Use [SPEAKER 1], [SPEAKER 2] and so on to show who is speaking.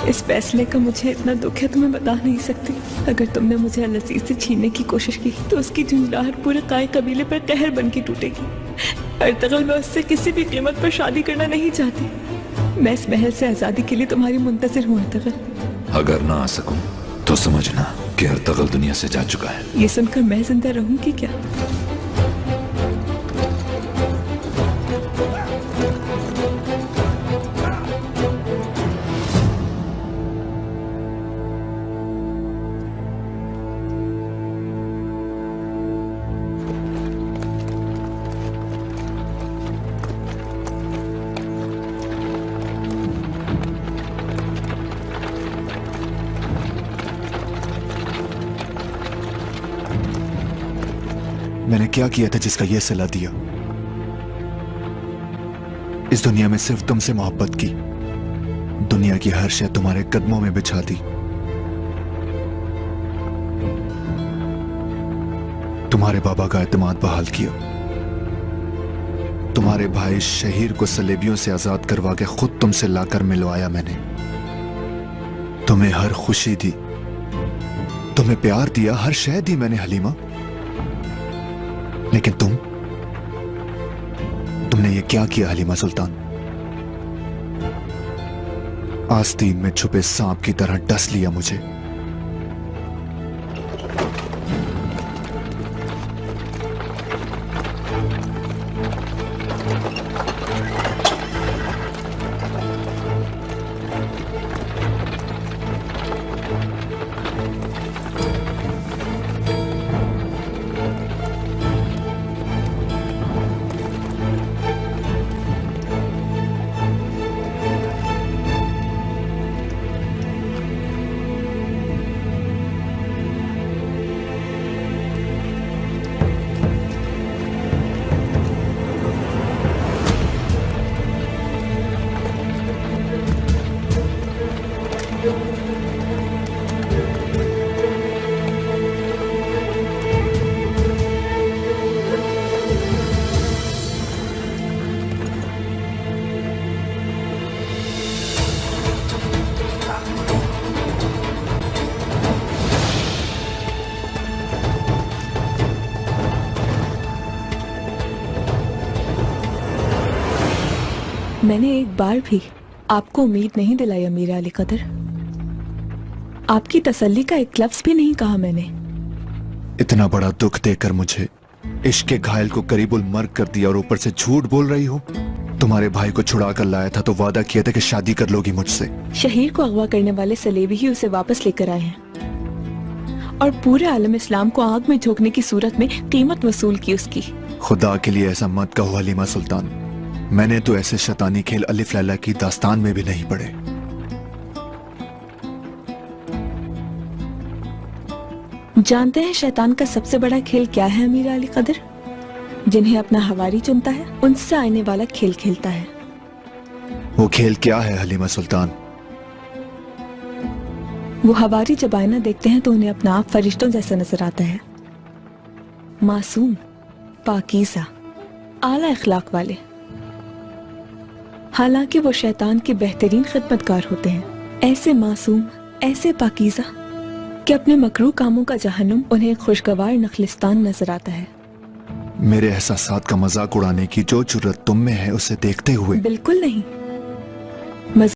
[SPEAKER 1] इस फैसले का मुझे इतना दुख है तुम्हें बता नहीं सकती। अगर तुमने मुझे अल-अज़ीज़ से छीनने की कोशिश की तो उसकी झुंझलाहट पूरे काय कबीले पर कहर बन के टूटेगी। अर्तगल, मैं उससे किसी भी कीमत पर शादी करना नहीं चाहती। मैं इस महल से आज़ादी के लिए तुम्हारी मुंतज़िर हूँ अर्तगल।
[SPEAKER 2] अगर ना आ सकूं तो समझना कि अर्तगल दुनिया से जा चुका है।
[SPEAKER 1] ये सुनकर मैं जिंदा रहूंगी क्या?
[SPEAKER 3] मैंने क्या किया था जिसका यह सिला दिया? इस दुनिया में सिर्फ तुमसे मोहब्बत की, दुनिया की हर शय तुम्हारे कदमों में बिछा दी। तुम्हारे बाबा का एतमाद बहाल किया, तुम्हारे भाई शहीर को सलेबियों से आजाद करवा के खुद तुमसे लाकर मिलवाया मैंने। तुम्हें हर खुशी दी, तुम्हें प्यार दिया, हर शय दी मैंने हलीमा। लेकिन तुमने ये क्या किया हलीमा सुल्तान? आस्तीन में छुपे सांप की तरह डस लिया मुझे।
[SPEAKER 1] मैंने एक बार भी आपको उम्मीद नहीं दिलाई अमीर अली कदर। आपकी तसल्ली का एक लफ्ज भी नहीं कहा मैंने।
[SPEAKER 3] इतना बड़ा दुख देकर मुझे इश्क के घायल को करीबुल मर्ग कर दिया और ऊपर से झूठ बोल रही हो। तुम्हारे भाई को छुड़ा कर लाया था तो वादा किया था कि शादी कर लोगी मुझसे।
[SPEAKER 1] शहीर को अगवा करने वाले सलेबी ही उसे वापस लेकर आए हैं और पूरे आलम इस्लाम को आग में झोंकने की सूरत में कीमत वसूल की उसकी।
[SPEAKER 3] खुदा के लिए ऐसा मत कहो हलीमा सुल्तान। मैंने तो ऐसे शैतानी खेल अलिफ लैला की दास्तान में भी नहीं पढ़े।
[SPEAKER 1] जानते हैं शैतान का सबसे बड़ा खेल क्या है अमीर अली कदर? जिन्हें अपना हवारी चुनता है उनसे आने वाला खेल खेलता है।
[SPEAKER 3] वो खेल क्या है हलीमा सुल्तान?
[SPEAKER 1] वो हवारी जब आईना देखते हैं तो उन्हें अपना आप फरिश्तों जैसा नजर आता है, मासूम, पाकीज़ा, आला अखलाक वाले। हालांकि वो शैतान के बेहतरीन खिदमतगार होते हैं, ऐसे मासूम, ऐसे पाकीज़ा कि अपने मकरूह कामों का जहन्नुम उन्हें एक खुशगवार नखलिस्तान नजर आता है।
[SPEAKER 3] मेरे एहसासात का मजाक उड़ाने की जो जुर्रत तुम में है उसे देखते हुए।
[SPEAKER 1] बिल्कुल नहीं।